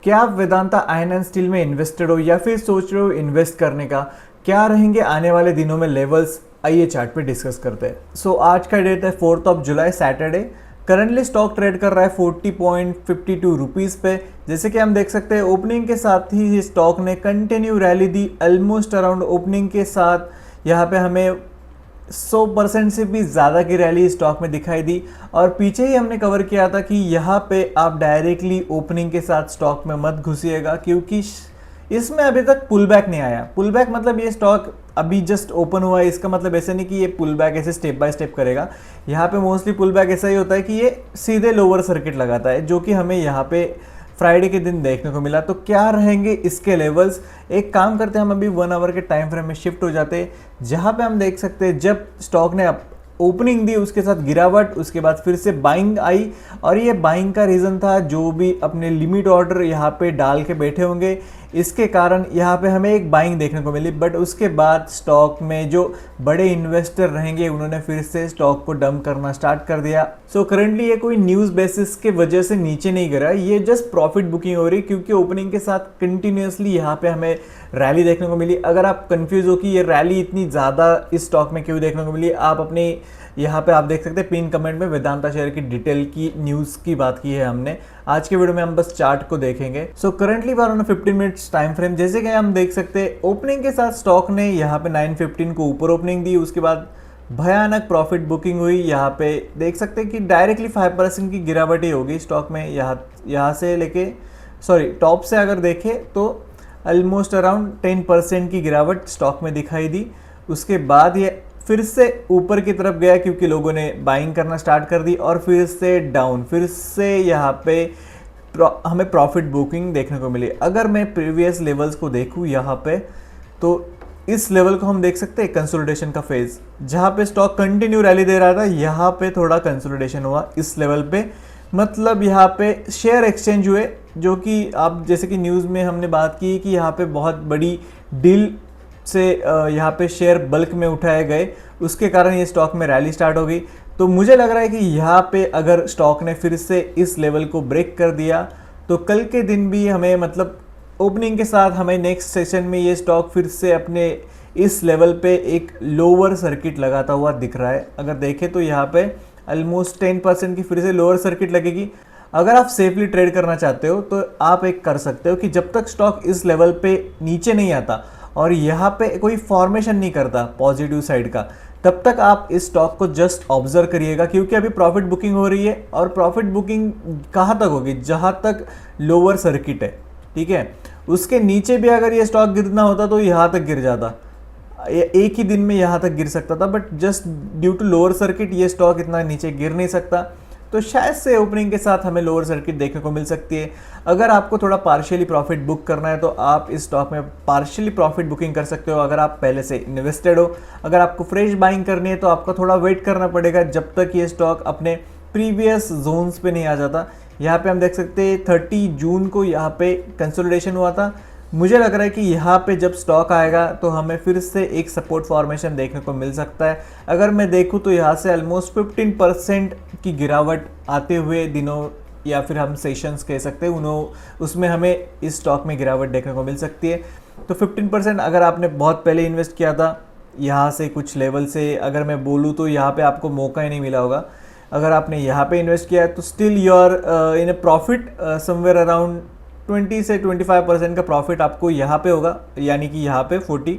क्या आप Vedanta iron and steel में इन्वेस्टेड हो या फिर सोच रहे हो इन्वेस्ट करने का? क्या रहेंगे आने वाले दिनों में लेवल्स? आइए चार्ट पे डिस्कस करते हैं। आज का डेट है 4 जुलाई सैटरडे। करंटली स्टॉक ट्रेड कर रहा है 40.52 रुपीज़ पे। जैसे कि हम देख सकते हैं ओपनिंग के साथ ही ये स्टॉक ने कंटिन्यू रैली दी। ऑलमोस्ट अराउंड ओपनिंग के साथ यहाँ पे हमें 100% से भी ज़्यादा की रैली स्टॉक में दिखाई दी। और पीछे ही हमने कवर किया था कि यहाँ पे आप डायरेक्टली ओपनिंग के साथ स्टॉक में मत घुसिएगा, क्योंकि इसमें अभी तक पुल बैक नहीं आया। पुल बैक मतलब ये स्टॉक अभी जस्ट ओपन हुआ है, इसका मतलब ऐसे नहीं कि ये पुल बैक ऐसे स्टेप बाय स्टेप करेगा। यहाँ पे मोस्टली पुल बैक ऐसा ही होता है कि ये सीधे लोअर सर्किट लगाता है, जो कि हमें यहाँ पे फ्राइडे के दिन देखने को मिला। तो क्या रहेंगे इसके लेवल्स? एक काम करते हैं, हम अभी 1 आवर के टाइम फ्रेम में शिफ्ट हो जाते हैं, जहाँ पे हम देख सकते हैं जब स्टॉक ने ओपनिंग दी उसके साथ गिरावट, उसके बाद फिर से बाइंग आई। और ये बाइंग का रीज़न था जो भी अपने लिमिट ऑर्डर यहाँ पे डाल के बैठे होंगे, इसके कारण यहाँ पे हमें एक बाइंग देखने को मिली। बट उसके बाद स्टॉक में जो बड़े इन्वेस्टर रहेंगे उन्होंने फिर से स्टॉक को डंप करना स्टार्ट कर दिया। करंटली ये कोई न्यूज़ बेसिस के वजह से नीचे नहीं गिरा, ये जस्ट प्रॉफिट बुकिंग हो रही, क्योंकि ओपनिंग के साथ कंटिन्यूसली यहाँ पे हमें रैली देखने को मिली। अगर आप कंफ्यूज हो कि ये रैली इतनी ज़्यादा इस स्टॉक में क्यों देखने को मिली, आप अपनी यहाँ पे आप देख सकते हैं पिन कमेंट में वेदांता शेयर की डिटेल की न्यूज़ की बात की है हमने। आज के वीडियो में हम बस चार्ट को देखेंगे। Currently we are on 15 minutes time frame. जैसे कि हम देख सकते हैं ओपनिंग के साथ स्टॉक ने यहाँ पे 9:15 को ऊपर ओपनिंग दी, उसके बाद भयानक प्रॉफिट बुकिंग हुई। यहाँ पे देख सकते हैं कि डायरेक्टली 5% की गिरावट ही होगी स्टॉक में। यहाँ से लेके टॉप से अगर देखें तो ऑलमोस्ट अराउंड 10% की गिरावट स्टॉक में दिखाई दी। उसके बाद ये फिर से ऊपर की तरफ गया क्योंकि लोगों ने बाइंग करना स्टार्ट कर दी, और फिर से डाउन, फिर से यहाँ पे हमें प्रॉफिट बुकिंग देखने को मिली। अगर मैं प्रीवियस लेवल्स को देखूँ यहाँ पे, तो इस लेवल को हम देख सकते हैं कंसोलिडेशन का फेज, जहाँ पे स्टॉक कंटिन्यू रैली दे रहा था। यहाँ पे थोड़ा कंसोलिडेशन हुआ इस लेवल पे, मतलब यहाँ पे शेयर एक्सचेंज हुए, जो कि आप जैसे कि न्यूज़ में हमने बात की कि यहाँ पे बहुत बड़ी डील से यहाँ पे शेयर बल्क में उठाए गए, उसके कारण ये स्टॉक में रैली स्टार्ट हो गई। तो मुझे लग रहा है कि यहाँ पे अगर स्टॉक ने फिर से इस लेवल को ब्रेक कर दिया तो कल के दिन भी हमें, मतलब ओपनिंग के साथ हमें नेक्स्ट सेशन में ये स्टॉक फिर से अपने इस लेवल पे एक लोअर सर्किट लगाता हुआ दिख रहा है। अगर देखें तो यहाँ पे ऑलमोस्ट 10% की फिर से लोअर सर्किट लगेगी। अगर आप सेफली ट्रेड करना चाहते हो तो आप एक कर सकते हो कि जब तक स्टॉक इस लेवल पे नीचे नहीं आता और यहाँ पे कोई फॉर्मेशन नहीं करता पॉजिटिव साइड का, तब तक आप इस स्टॉक को जस्ट ऑब्जर्व करिएगा, क्योंकि अभी प्रॉफिट बुकिंग हो रही है। और प्रॉफिट बुकिंग कहाँ तक होगी? जहाँ तक लोअर सर्किट है, ठीक है। उसके नीचे भी अगर ये स्टॉक गिरना होता तो यहाँ तक गिर जाता, एक ही दिन में यहाँ तक गिर सकता था, but just due to lower circuit ये स्टॉक इतना नीचे गिर नहीं सकता। तो शायद से ओपनिंग के साथ हमें लोअर सर्किट देखने को मिल सकती है। अगर आपको थोड़ा पार्शियली प्रॉफिट बुक करना है तो आप इस स्टॉक में पार्शियली प्रॉफिट बुकिंग कर सकते हो, अगर आप पहले से इन्वेस्टेड हो। अगर आपको फ्रेश बाइंग करनी है तो आपको थोड़ा वेट करना पड़ेगा जब तक ये स्टॉक अपने प्रीवियस जोन्स पे नहीं आ जाता। यहाँ पे हम देख सकते हैं 30 जून को यहाँ पे कंसोलिडेशन हुआ था। मुझे लग रहा है कि यहाँ पे जब स्टॉक आएगा तो हमें फिर से एक सपोर्ट फॉर्मेशन देखने को मिल सकता है। अगर मैं देखूँ तो यहाँ से ऑलमोस्ट 15% की गिरावट आते हुए दिनों, या फिर हम सेशंस कह सकते हैं उसमें हमें इस स्टॉक में गिरावट देखने को मिल सकती है। तो 15% अगर आपने बहुत पहले इन्वेस्ट किया था यहाँ से कुछ लेवल से, अगर मैं बोलूँ तो यहाँ पे आपको मौका ही नहीं मिला होगा। अगर आपने यहाँ पे इन्वेस्ट किया है तो still you are in a profit somewhere around 20 से 25% का प्रॉफिट आपको यहाँ पे होगा, यानी कि यहाँ पे 40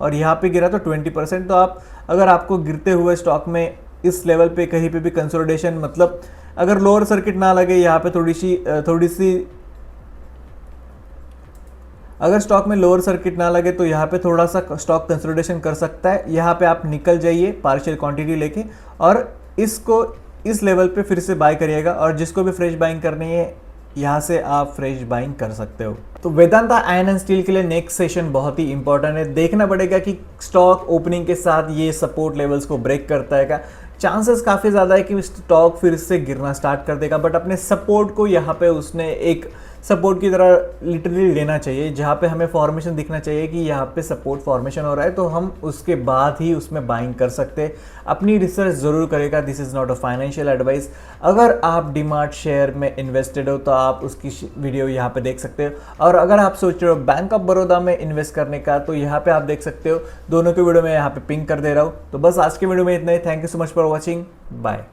और यहाँ पे गिरा तो 20%। तो आप, अगर आपको गिरते हुए स्टॉक में इस लेवल पे कहीं पे भी कंसोलिडेशन, मतलब अगर लोअर सर्किट ना लगे यहाँ पे थोड़ी सी अगर स्टॉक में लोअर सर्किट ना लगे तो यहाँ पे थोड़ा सा स्टॉक कंसोलिडेशन कर सकता है। यहाँ पे आप निकल जाइए पार्शियल क्वांटिटी लेके और इसको इस लेवल पे फिर से बाय करिएगा, और जिसको भी फ्रेश बाइंग करनी है यहाँ से आप फ्रेश बाइंग कर सकते हो। तो वेदांता आयरन एंड स्टील के लिए नेक्स्ट सेशन बहुत ही इंपॉर्टेंट है। देखना पड़ेगा कि स्टॉक ओपनिंग के साथ ये सपोर्ट लेवल्स को ब्रेक करता है क्या। चांसेस काफ़ी ज़्यादा है कि स्टॉक फिर से गिरना स्टार्ट कर देगा, बट अपने सपोर्ट को यहाँ पे उसने एक सपोर्ट की तरह लिटरली लेना चाहिए, जहाँ पे हमें फॉर्मेशन दिखना चाहिए कि यहाँ पे सपोर्ट फॉर्मेशन हो रहा है, तो हम उसके बाद ही उसमें बाइंग कर सकते हैं। अपनी रिसर्च ज़रूर करेगा, this is not a financial advice. अगर आप डीमार्ट शेयर में इन्वेस्टेड हो तो आप उसकी वीडियो यहाँ पे देख सकते हो, और अगर आप सोच रहे हो बैंक ऑफ बड़ौदा में इन्वेस्ट करने का तो यहाँ पे आप देख सकते हो। दोनों की वीडियो मैं यहाँ पे पिंक कर दे रहा हूँ। तो बस आज के वीडियो में इतना ही। Thank you so much for watching, bye.